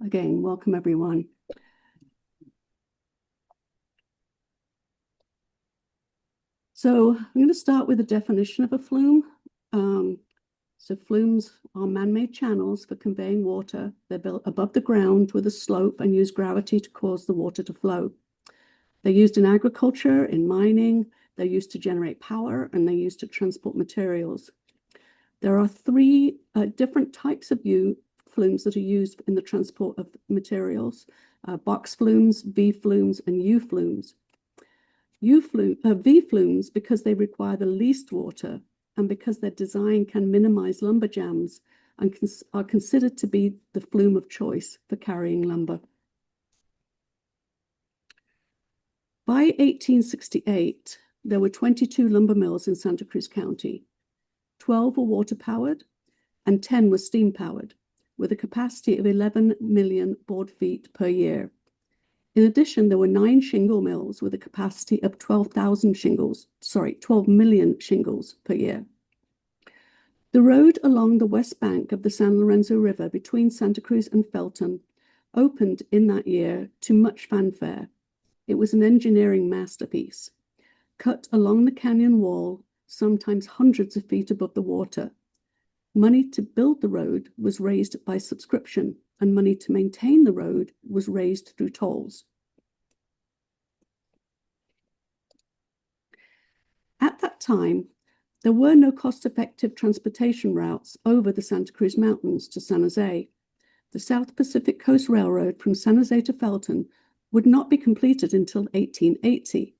Again, welcome everyone. So I'm going to start with a definition of a flume. So flumes are man-made channels for conveying water. They're built above the ground with a slope and use gravity to cause the water to flow. They're used in agriculture, in mining, they're used to generate power, and they're used to transport materials. There are three different types of flumes that are used in the transport of materials: box flumes, V flumes, and U flumes. V flumes, because they require the least water and because their design can minimize lumber jams, and are considered to be the flume of choice for carrying lumber. By 1868, there were 22 lumber mills in Santa Cruz County. 12 were water-powered and 10 were steam-powered, with a capacity of 11 million board feet per year. In addition, there were 9 shingle mills with a capacity of 12 million shingles per year. The road along the west bank of the San Lorenzo River between Santa Cruz and Felton opened in that year to much fanfare. It was an engineering masterpiece, cut along the canyon wall, sometimes hundreds of feet above the water. Money to build the road was raised by subscription, and money to maintain the road was raised through tolls. At that time, there were no cost-effective transportation routes over the Santa Cruz Mountains to San Jose. The South Pacific Coast Railroad from San Jose to Felton would not be completed until 1880.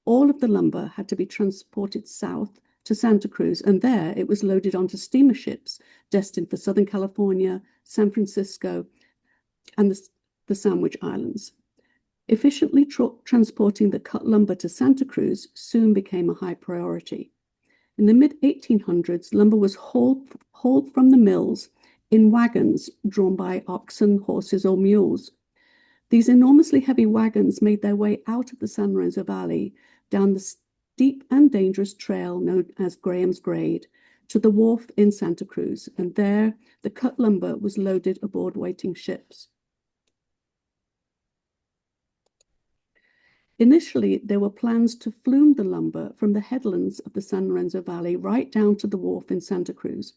All of the lumber had to be transported south to Santa Cruz, and there it was loaded onto steamer ships destined for Southern California, San Francisco, and the Sandwich Islands. Efficiently transporting the cut lumber to Santa Cruz soon became a high priority. In the mid-1800s, lumber was hauled from the mills in wagons drawn by oxen, horses, or mules. These enormously heavy wagons made their way out of the San Lorenzo Valley down the steep and dangerous trail known as Graham's Grade to the wharf in Santa Cruz, and there the cut lumber was loaded aboard waiting ships. Initially, there were plans to flume the lumber from the headlands of the San Lorenzo Valley right down to the wharf in Santa Cruz.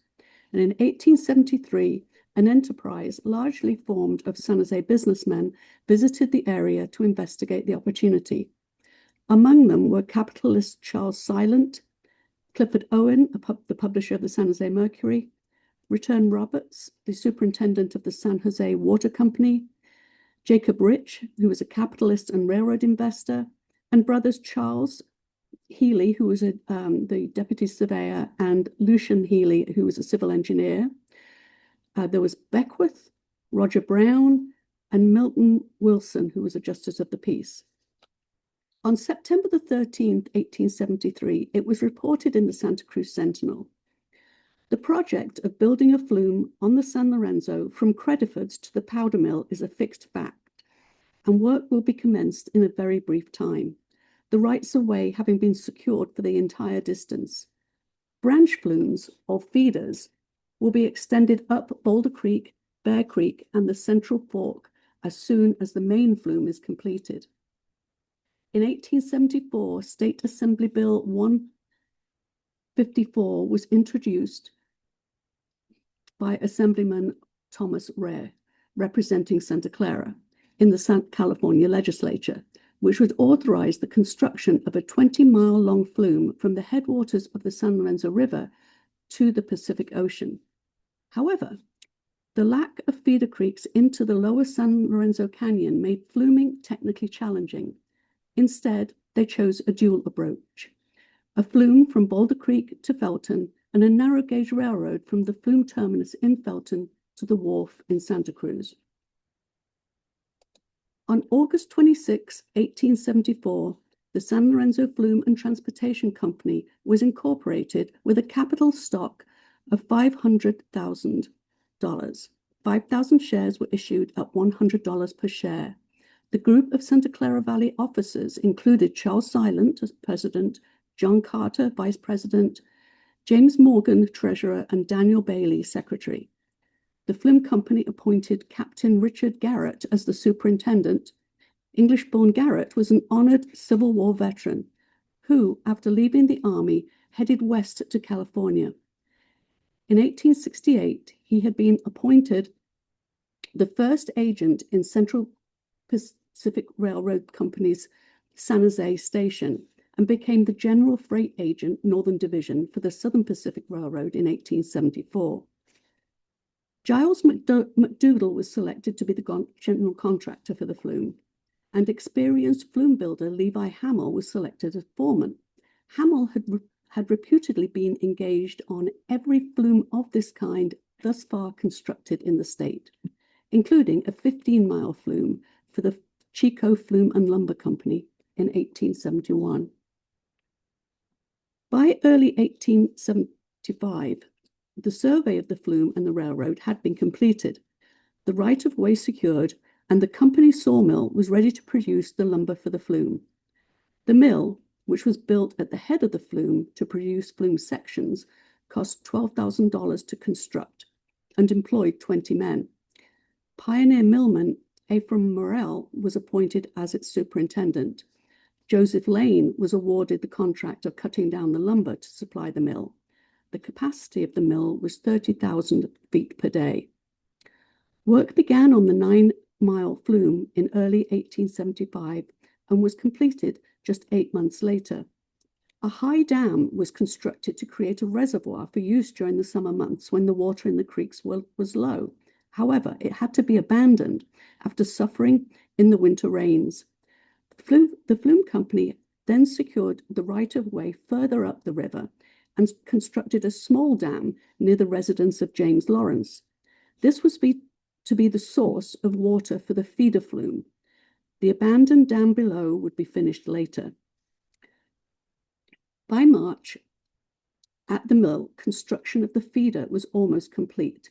And in 1873, an enterprise largely formed of San Jose businessmen visited the area to investigate the opportunity. Among them were capitalist Charles Silent, Clifford Owen, the publisher of the San Jose Mercury, Return Roberts, the superintendent of the San Jose Water Company, Jacob Rich, who was a capitalist and railroad investor, and brothers Charles Healy, who was the deputy surveyor, and Lucian Healy, who was a civil engineer. There was Beckwith, Roger Brown, and Milton Wilson, who was a justice of the peace. On September the 13th, 1873, it was reported in the Santa Cruz Sentinel. The project of building a flume on the San Lorenzo from Crediford's to the powder mill is a fixed fact, and work will be commenced in a very brief time, the rights of way having been secured for the entire distance. Branch flumes, or feeders, will be extended up Boulder Creek, Bear Creek, and the Central Fork as soon as the main flume is completed. In 1874, State Assembly Bill 154 was introduced by Assemblyman Thomas Rare, representing Santa Clara, in the California legislature, which would authorize the construction of a 20-mile-long flume from the headwaters of the San Lorenzo River to the Pacific Ocean. However, the lack of feeder creeks into the lower San Lorenzo Canyon made fluming technically challenging. Instead, they chose a dual approach: a flume from Boulder Creek to Felton, and a narrow gauge railroad from the flume terminus in Felton to the wharf in Santa Cruz. On August 26, 1874, the San Lorenzo Flume and Transportation Company was incorporated with a capital stock of $500,000. 5,000 shares were issued at $100 per share. The group of Santa Clara Valley officers included Charles Silent as president, John Carter, vice president, James Morgan, treasurer, and Daniel Bailey, secretary. The Flume Company appointed Captain Richard Garrett as the superintendent. English-born Garrett was an honored Civil War veteran who, after leaving the Army, headed west to California. In 1868, he had been appointed the first agent in Central Pacific Railroad Company's San Jose station and became the general freight agent, Northern Division, for the Southern Pacific Railroad in 1874. Giles McDougall was selected to be the general contractor for the flume, and experienced flume builder Levi Hamill was selected as foreman. Hamill had reputedly been engaged on every flume of this kind thus far constructed in the state, including a 15-mile flume for the Chico Flume and Lumber Company in 1871. By early 1875, the survey of the flume and the railroad had been completed, the right-of-way secured, and the company's sawmill was ready to produce the lumber for the flume. The mill, which was built at the head of the flume to produce flume sections, cost $12,000 to construct and employed 20 men. Pioneer millman Ephraim Morrell was appointed as its superintendent. Joseph Lane was awarded the contract of cutting down the lumber to supply the mill. The capacity of the mill was 30,000 feet per day. Work began on the 9-mile flume in early 1875 and was completed just 8 months later. A high dam was constructed to create a reservoir for use during the summer months when the water in the creeks was low. However, it had to be abandoned after suffering in the winter rains. The Flume Company then secured the right-of-way further up the river and constructed a small dam near the residence of James Lawrence. This was to be the source of water for the feeder flume. The abandoned dam below would be finished later. By March, at the mill, construction of the feeder was almost complete.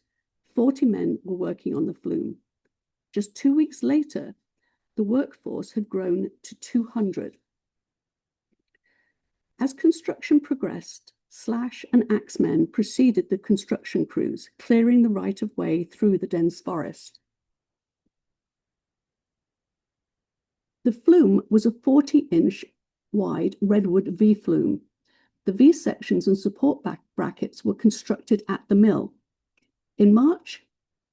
40 men were working on the flume. Just 2 weeks later, the workforce had grown to 200. As construction progressed, slash and axemen preceded the construction crews, clearing the right-of-way through the dense forest. The flume was a 40-inch wide redwood V-flume. The V-sections and support brackets were constructed at the mill. On March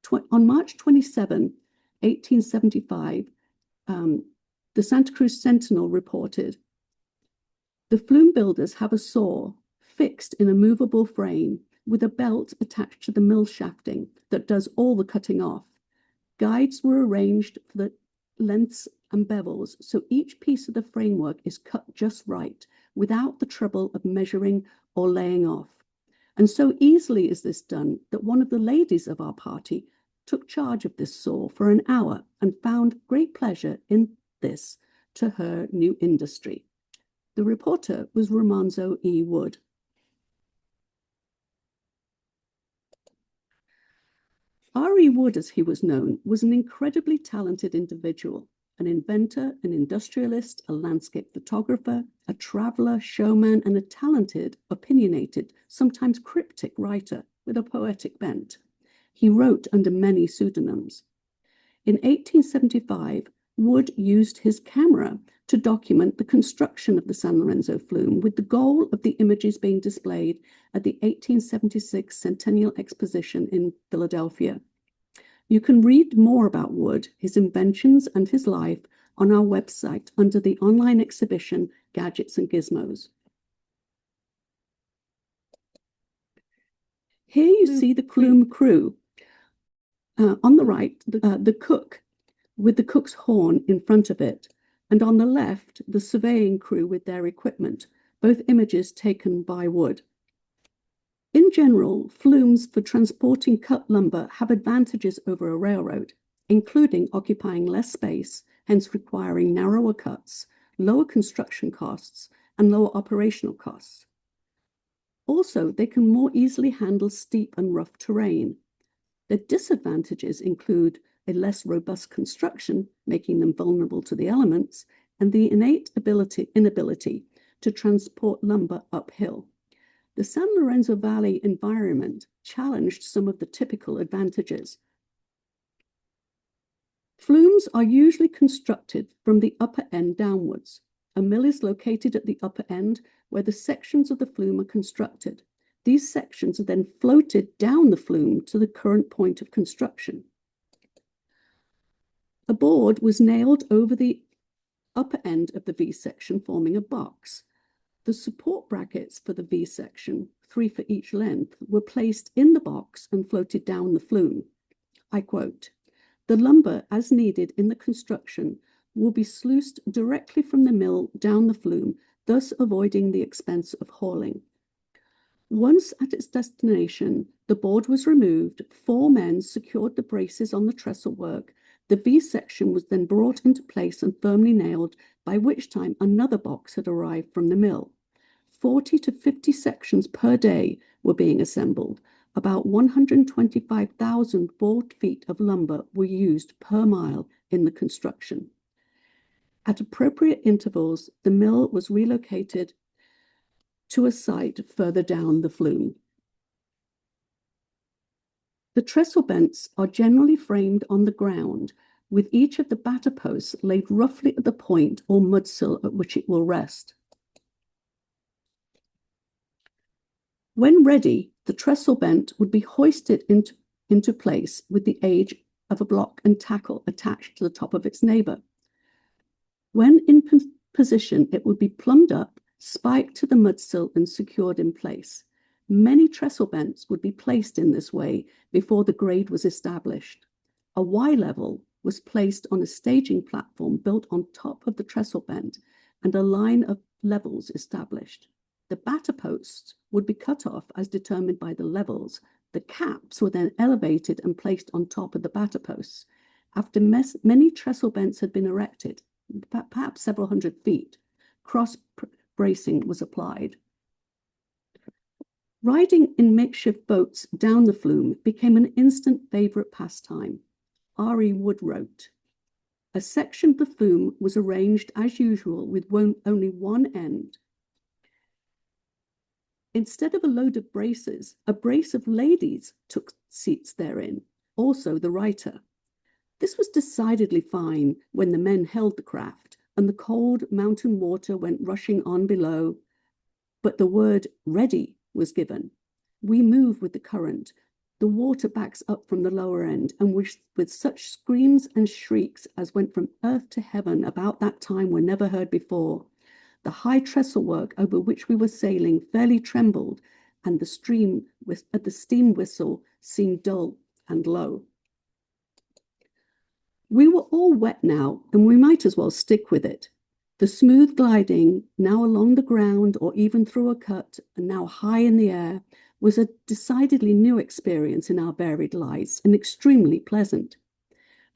27, 1875, the Santa Cruz Sentinel reported, "The flume builders have a saw fixed in a movable frame with a belt attached to the mill shafting that does all the cutting off. Guides were arranged for the lengths and bevels, so each piece of the framework is cut just right, without the trouble of measuring or laying off. And so easily is this done that one of the ladies of our party took charge of this saw for an hour and found great pleasure in this to her new industry." The reporter was Romanzo E. Wood. R.E. Wood, as he was known, was an incredibly talented individual, an inventor, an industrialist, a landscape photographer, a traveler, showman, and a talented, opinionated, sometimes cryptic writer with a poetic bent. He wrote under many pseudonyms. In 1875, Wood used his camera to document the construction of the San Lorenzo Flume with the goal of the images being displayed at the 1876 Centennial Exposition in Philadelphia. You can read more about Wood, his inventions, and his life on our website under the online exhibition Gadgets and Gizmos. Here you see the Flume crew. On the right, the cook with the cook's horn in front of it, and on the left, the surveying crew with their equipment, both images taken by Wood. In general, flumes for transporting cut lumber have advantages over a railroad, including occupying less space, hence requiring narrower cuts, lower construction costs, and lower operational costs. Also, they can more easily handle steep and rough terrain. The disadvantages include a less robust construction, making them vulnerable to the elements, and the innate inability to transport lumber uphill. The San Lorenzo Valley environment challenged some of the typical advantages. Flumes are usually constructed from the upper end downwards. A mill is located at the upper end where the sections of the flume are constructed. These sections are then floated down the flume to the current point of construction. A board was nailed over the upper end of the V section, forming a box. The support brackets for the V section, 3 for each length, were placed in the box and floated down the flume. I quote, "The lumber, as needed in the construction, will be sluiced directly from the mill down the flume, thus avoiding the expense of hauling." Once at its destination, the board was removed, 4 men secured the braces on the trestle work. The V section was then brought into place and firmly nailed, by which time another box had arrived from the mill. 40 to 50 sections per day were being assembled. About 125,000 board feet of lumber were used per mile in the construction. At appropriate intervals, the mill was relocated to a site further down the flume. The trestle bents are generally framed on the ground, with each of the batter posts laid roughly at the point or mudsill at which it will rest. When ready, the trestle bent would be hoisted into place with the aid of a block and tackle attached to the top of its neighbor. When in position, it would be plumbed up, spiked to the mudsill, and secured in place. Many trestle bents would be placed in this way before the grade was established. A Y-level was placed on a staging platform built on top of the trestle bent and a line of levels established. The batter posts would be cut off as determined by the levels. The caps were then elevated and placed on top of the batter posts. After many trestle bents had been erected, perhaps several hundred feet, cross bracing was applied. Riding in makeshift boats down the flume became an instant favorite pastime. R.E. Wood wrote, "A section of the flume was arranged as usual with only one end. Instead of a load of braces, a brace of ladies took seats therein, also the writer. This was decidedly fine when the men held the craft and the cold mountain water went rushing on below, but the word 'ready' was given. We move with the current. The water backs up from the lower end, and with such screams and shrieks as went from earth to heaven about that time were never heard before. The high trestle work over which we were sailing fairly trembled, and the steam whistle seemed dull and low." We were all wet now, and we might as well stick with it. The smooth gliding, now along the ground or even through a cut, and now high in the air, was a decidedly new experience in our varied lives and extremely pleasant.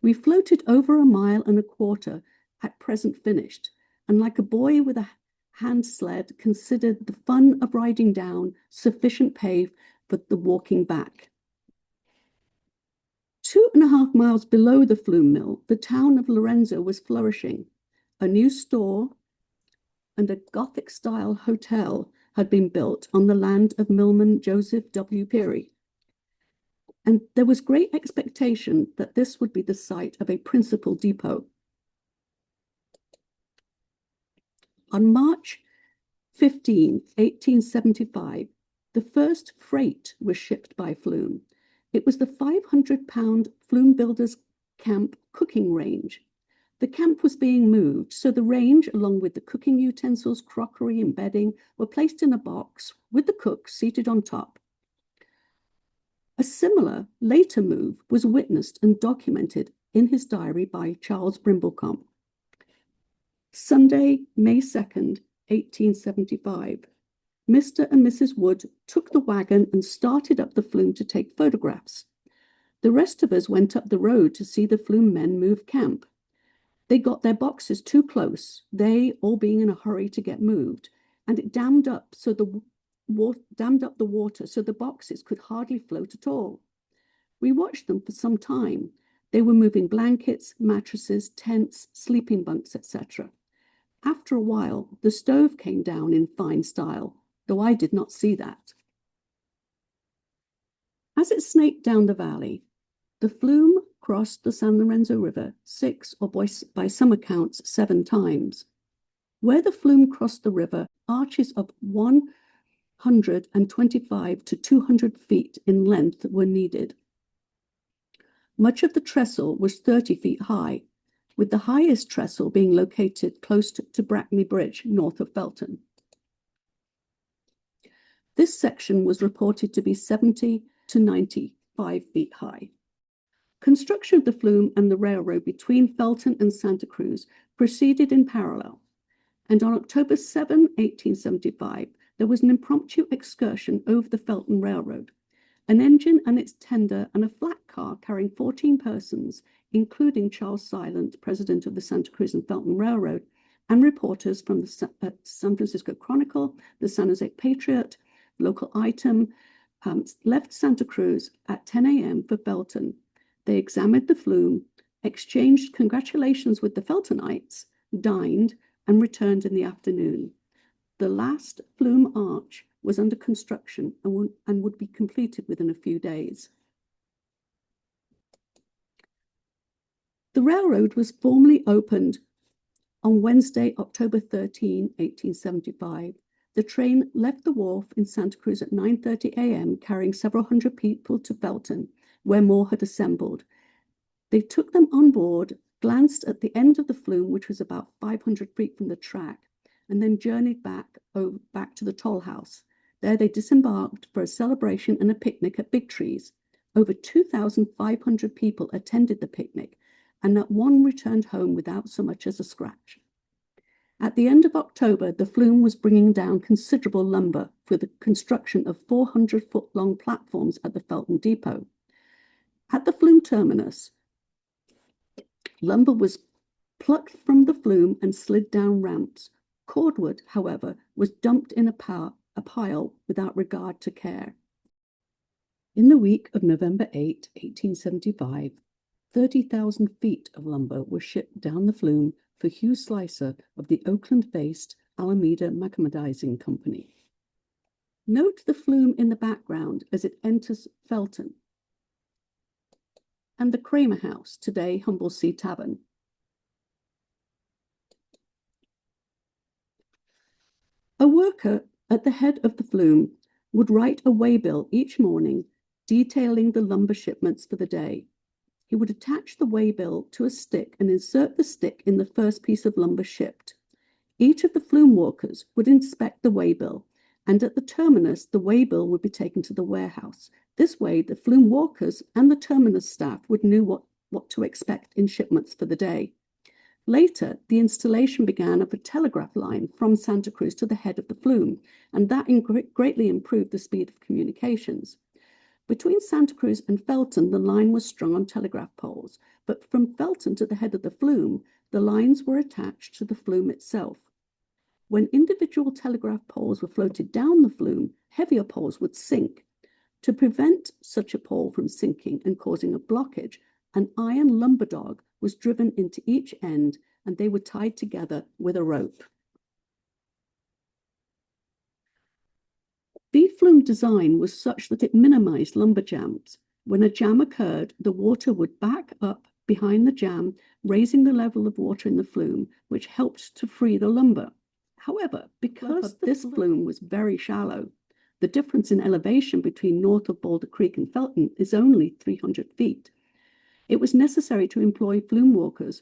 We floated over 1.25 miles at present finished, and like a boy with a hand sled, considered the fun of riding down sufficient pay for the walking back. 2.5 miles below the flume mill, the town of Lorenzo was flourishing. A new store and a Gothic-style hotel had been built on the land of millman Joseph W. Peary, and there was great expectation that this would be the site of a principal depot. On March 15, 1875, the first freight was shipped by Flume. It was the 500-pound Flume Builders Camp cooking range. The camp was being moved, so the range, along with the cooking utensils, crockery, and bedding, were placed in a box with the cook seated on top. A similar later move was witnessed and documented in his diary by Charles Brimblecombe. Sunday, May 2nd, 1875. Mr. and Mrs. Wood took the wagon and started up the flume to take photographs. The rest of us went up the road to see the flume men move camp. They got their boxes too close, they all being in a hurry to get moved, and it dammed up the water so the boxes could hardly float at all. We watched them for some time. They were moving blankets, mattresses, tents, sleeping bunks, etc. After a while, the stove came down in fine style, though I did not see that. As it snaked down the valley, the flume crossed the San Lorenzo River 6, or by some accounts 7 times. Where the flume crossed the river, arches of 125 to 200 feet in length were needed. Much of the trestle was 30 feet high, with the highest trestle being located close to Brackney Bridge, north of Felton. This section was reported to be 70 to 95 feet high. Construction of the flume and the railroad between Felton and Santa Cruz proceeded in parallel, and on October 7, 1875, there was an impromptu excursion over the Felton Railroad. An engine and its tender and a flat car carrying 14 persons, including Charles Silent, president of the Santa Cruz and Felton Railroad, and reporters from the San Francisco Chronicle, the San Jose Patriot, local item, left Santa Cruz at 10 a.m. for Felton. They examined the flume, exchanged congratulations with the Feltonites, dined, and returned in the afternoon. The last flume arch was under construction and would be completed within a few days. The railroad was formally opened on Wednesday, October 13, 1875. The train left the wharf in Santa Cruz at 9:30 a.m., carrying several hundred people to Felton, where more had assembled. They took them on board, glanced at the end of the flume, which was about 500 feet from the track, and then journeyed back to the toll house. There they disembarked for a celebration and a picnic at Big Trees. Over 2,500 people attended the picnic, and not one returned home without so much as a scratch. At the end of October, the flume was bringing down considerable lumber for the construction of 400-foot-long platforms at the Felton Depot. At the flume terminus, lumber was plucked from the flume and slid down ramps. Cordwood, however, was dumped in a pile without regard to care. In the week of November 8, 1875, 30,000 feet of lumber were shipped down the flume for Hugh Slicer of the Oakland-based Alameda Macadamizing Company. Note the flume in the background as it enters Felton, and the Kramer House, today Humboldt Tavern. A worker at the head of the flume would write a waybill each morning detailing the lumber shipments for the day. He would attach the waybill to a stick and insert the stick in the first piece of lumber shipped. Each of the flume workers would inspect the waybill, and at the terminus, the waybill would be taken to the warehouse. This way, the flume workers and the terminus staff would know what to expect in shipments for the day. Later, the installation began of a telegraph line from Santa Cruz to the head of the flume, and that greatly improved the speed of communications. Between Santa Cruz and Felton, the line was strung on telegraph poles, but from Felton to the head of the flume, the lines were attached to the flume itself. When individual telegraph poles were floated down the flume, heavier poles would sink. To prevent such a pole from sinking and causing a blockage, an iron lumber dog was driven into each end, and they were tied together with a rope. The flume design was such that it minimized lumber jams. When a jam occurred, the water would back up behind the jam, raising the level of water in the flume, which helped to free the lumber. However, because this flume was very shallow, the difference in elevation between north of Boulder Creek and Felton is only 300 feet. It was necessary to employ flume walkers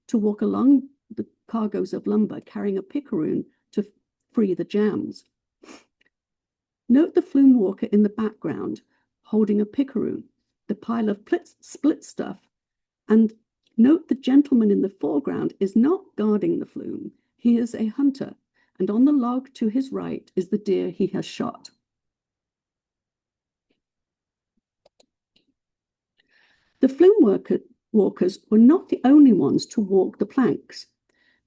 to walk along the cargoes of lumber, carrying a pickeroon to free the jams. Note the flume walker in the background holding a pickeroon, the pile of split stuff, and note the gentleman in the foreground is not guarding the flume. He is a hunter, and on the log to his right is the deer he has shot. The flume walkers were not the only ones to walk the planks.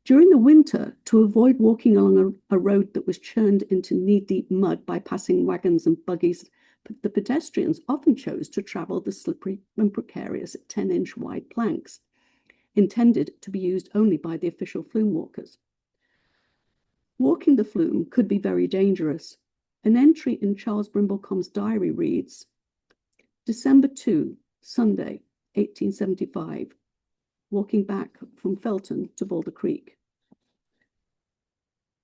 During the winter, to avoid walking along a road that was churned into knee-deep mud by passing wagons and buggies, the pedestrians often chose to travel the slippery and precarious 10-inch wide planks, intended to be used only by the official flume walkers. Walking the flume could be very dangerous. An entry in Charles Brimblecombe's diary reads, December 2, Sunday, 1875, walking back from Felton to Boulder Creek.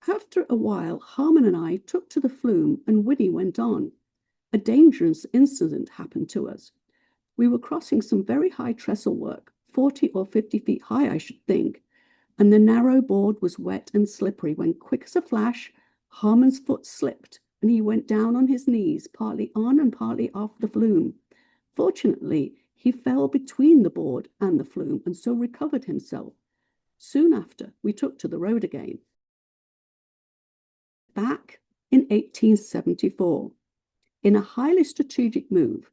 After a while, Harmon and I took to the flume and Winnie went on. A dangerous incident happened to us. We were crossing some very high trestle work, 40 or 50 feet high, I should think, and the narrow board was wet and slippery when, quick as a flash, Harmon's foot slipped and he went down on his knees, partly on and partly off the flume. Fortunately, he fell between the board and the flume and so recovered himself. Soon after, we took to the road again. Back in 1874, in a highly strategic move,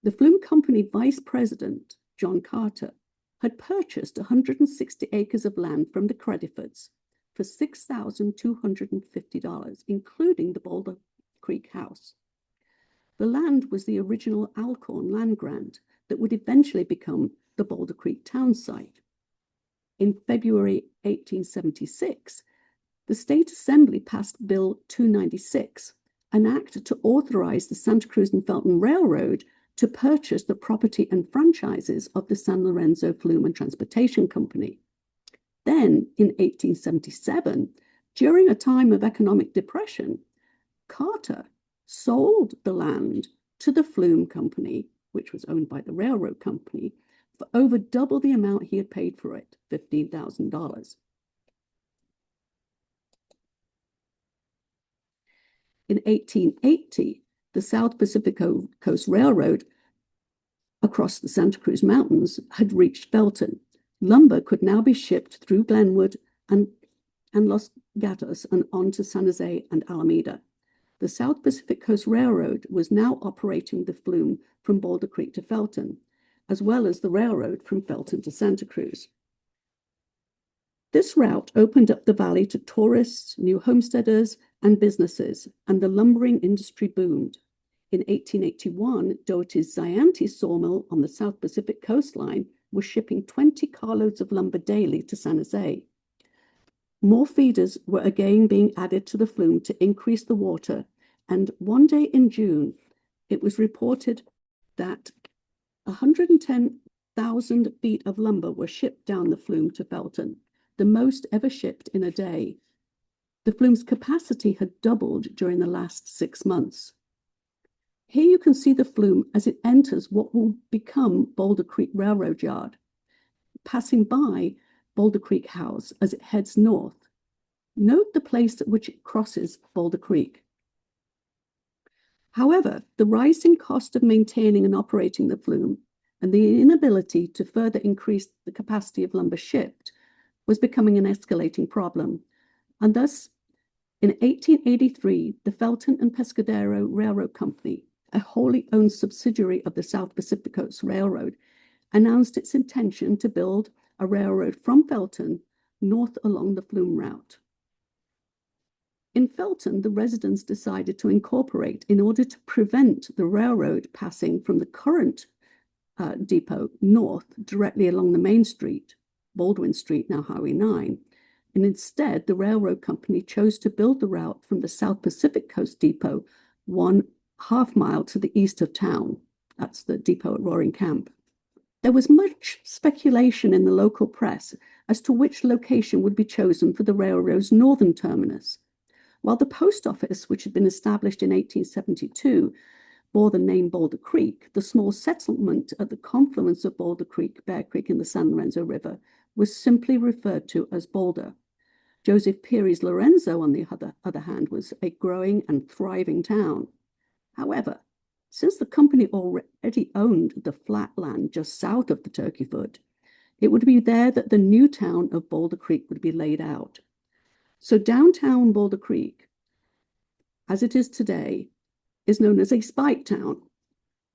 the Flume Company Vice President, John Carter, had purchased 160 acres of land from the Credifords for $6,250, including the Boulder Creek house. The land was the original Alcorn land grant that would eventually become the Boulder Creek town site. In February 1876, the State Assembly passed Bill 296, an act to authorize the Santa Cruz and Felton Railroad to purchase the property and franchises of the San Lorenzo Flume and Transportation Company. Then, in 1877, during a time of economic depression, Carter sold the land to the Flume Company, which was owned by the railroad company, for over double the amount he had paid for it, $15,000. In 1880, the South Pacific Coast Railroad across the Santa Cruz Mountains had reached Felton. Lumber could now be shipped through Glenwood and Los Gatos and on to San Jose and Alameda. The South Pacific Coast Railroad was now operating the flume from Boulder Creek to Felton, as well as the railroad from Felton to Santa Cruz. This route opened up the valley to tourists, new homesteaders, and businesses, and the lumbering industry boomed. In 1881, Doherty's Zianti sawmill on the South Pacific coastline was shipping 20 carloads of lumber daily to San Jose. More feeders were again being added to the flume to increase the water, and one day in June, it was reported that 110,000 feet of lumber were shipped down the flume to Felton, the most ever shipped in a day. The flume's capacity had doubled during the last 6 months. Here you can see the flume as it enters what will become Boulder Creek Railroad Yard, passing by Boulder Creek House as it heads north. Note the place at which it crosses Boulder Creek. However, the rising cost of maintaining and operating the flume and the inability to further increase the capacity of lumber shipped was becoming an escalating problem, and thus, in 1883, the Felton and Pescadero Railroad Company, a wholly owned subsidiary of the South Pacific Coast Railroad, announced its intention to build a railroad from Felton north along the flume route. In Felton, the residents decided to incorporate in order to prevent the railroad passing from the current depot north directly along the main street, Baldwin Street, now Highway 9. And instead, the railroad company chose to build the route from the South Pacific Coast Depot 1/2 mile to the east of town. That's the depot at Roaring Camp. There was much speculation in the local press as to which location would be chosen for the railroad's northern terminus. While the post office, which had been established in 1872, bore the name Boulder Creek, the small settlement at the confluence of Boulder Creek, Bear Creek, and the San Lorenzo River was simply referred to as Boulder. Joseph Peary's Lorenzo, on the other hand, was a growing and thriving town. However, since the company already owned the flat land just south of the Turkey Foot, it would be there that the new town of Boulder Creek would be laid out. So downtown Boulder Creek, as it is today, is known as a spike town,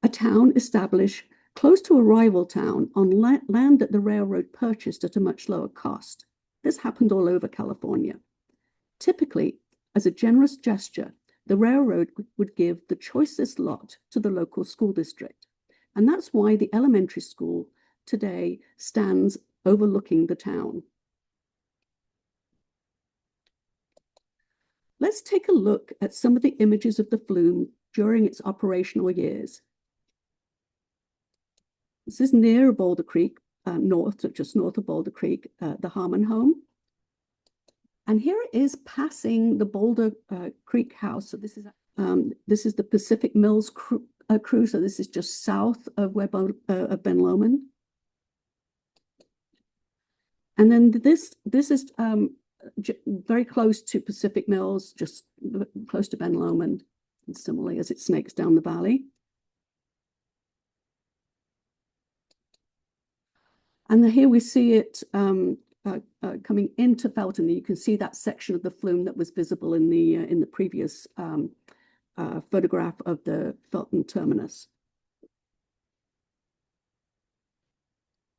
a town established close to a rival town on land that the railroad purchased at a much lower cost. This happened all over California. Typically, as a generous gesture, the railroad would give the choicest lot to the local school district. And that's why the elementary school today stands overlooking the town. Let's take a look at some of the images of the flume during its operational years. This is near Boulder Creek, just north of Boulder Creek, the Harmon home. And here it is passing the Boulder Creek house. So this is the Pacific Mills crew. So this is just south of of Ben Lomond. And then this is very close to Pacific Mills, just close to Ben Lomond, and similarly as it snakes down the valley. And here we see it coming into Felton. You can see that section of the flume that was visible in the previous photograph of the Felton terminus.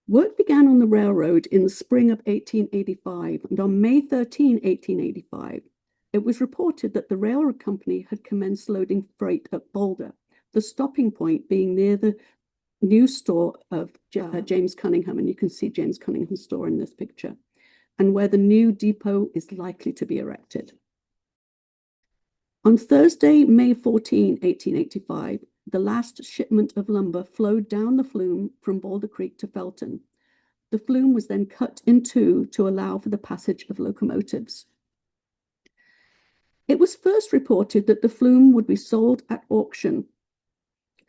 Work began on the railroad in the spring of 1885, and on May 13, 1885, it was reported that the railroad company had commenced loading freight at Boulder, the stopping point being near the new store of James Cunningham, and you can see James Cunningham's store in this picture, and where the new depot is likely to be erected. On Thursday, May 14, 1885, the last shipment of lumber flowed down the flume from Boulder Creek to Felton. The flume was then cut in two to allow for the passage of locomotives. It was first reported that the flume would be sold at auction.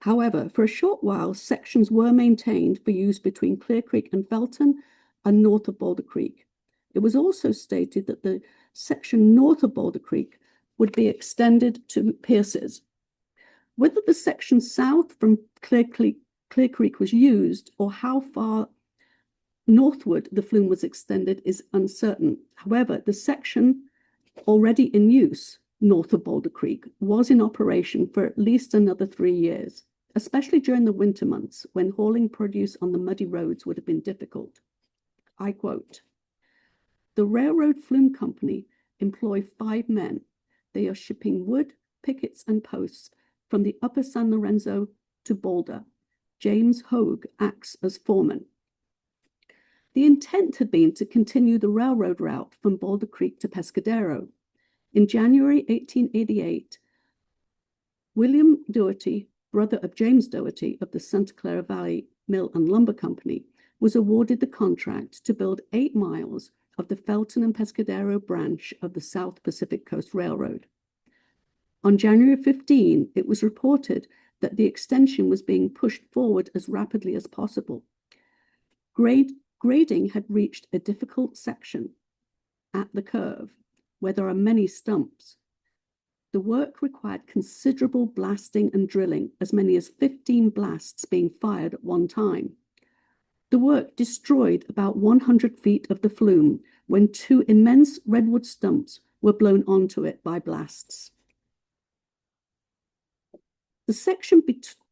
However, for a short while, sections were maintained for use between Clear Creek and Felton and north of Boulder Creek. It was also stated that the section north of Boulder Creek would be extended to Pierce's. Whether the section south from Clear Creek was used or how far northward the flume was extended is uncertain. However, the section already in use north of Boulder Creek was in operation for at least another 3 years, especially during the winter months when hauling produce on the muddy roads would have been difficult. I quote, "The railroad flume company employ 5 men. They are shipping wood, pickets, and posts from the upper San Lorenzo to Boulder. James Hogue acts as foreman." The intent had been to continue the railroad route from Boulder Creek to Pescadero. In January 1888, William Doherty, brother of James Doherty of the Santa Clara Valley Mill and Lumber Company, was awarded the contract to build 8 miles of the Felton and Pescadero branch of the South Pacific Coast Railroad. On January 15, it was reported that the extension was being pushed forward as rapidly as possible. Grading had reached a difficult section at the curve, where there are many stumps. The work required considerable blasting and drilling, as many as 15 blasts being fired at one time. The work destroyed about 100 feet of the flume when 2 immense redwood stumps were blown onto it by blasts. The section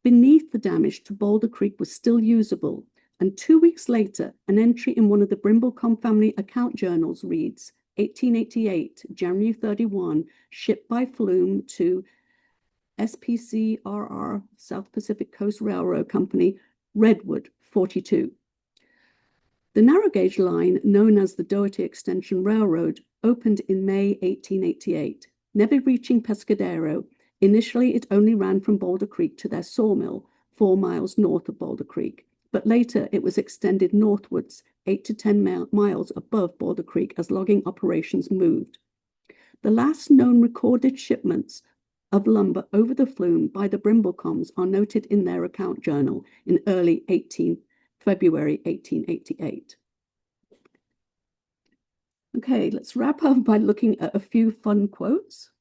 beneath the damage to Boulder Creek was still usable, and 2 weeks later, an entry in one of the Brimblecom family account journals reads, 1888, January 31, shipped by flume to SPCRR, South Pacific Coast Railroad Company, Redwood, 42. The narrow gauge line, known as the Doherty Extension Railroad, opened in May 1888, never reaching Pescadero. Initially, it only ran from Boulder Creek to their sawmill, 4 miles north of Boulder Creek, but later it was extended northwards 8 to 10 miles above Boulder Creek as logging operations moved. The last known recorded shipments of lumber over the flume by the Brimblecoms are noted in their account journal in early February 1888. Okay, let's wrap up by looking at a few fun quotes.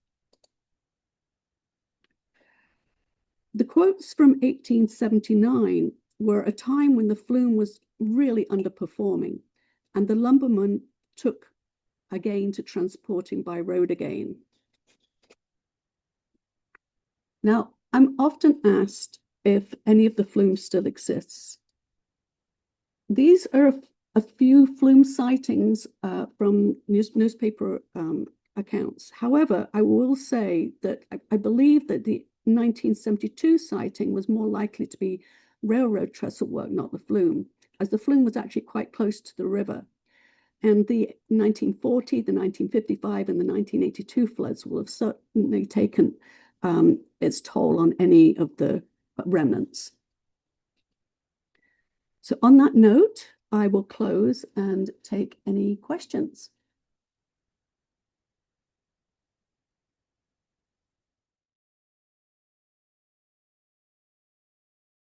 The quotes from 1879 were a time when the flume was really underperforming, and the lumbermen took again to transporting by road again. Now, I'm often asked if any of the flume still exists. These are a few flume sightings from newspaper accounts. However, I will say that I believe that the 1972 sighting was more likely to be railroad trestle work, not the flume, as the flume was actually quite close to the river. And the 1940, the 1955, and the 1982 floods will have certainly taken its toll on any of the remnants. So on that note, I will close and take any questions.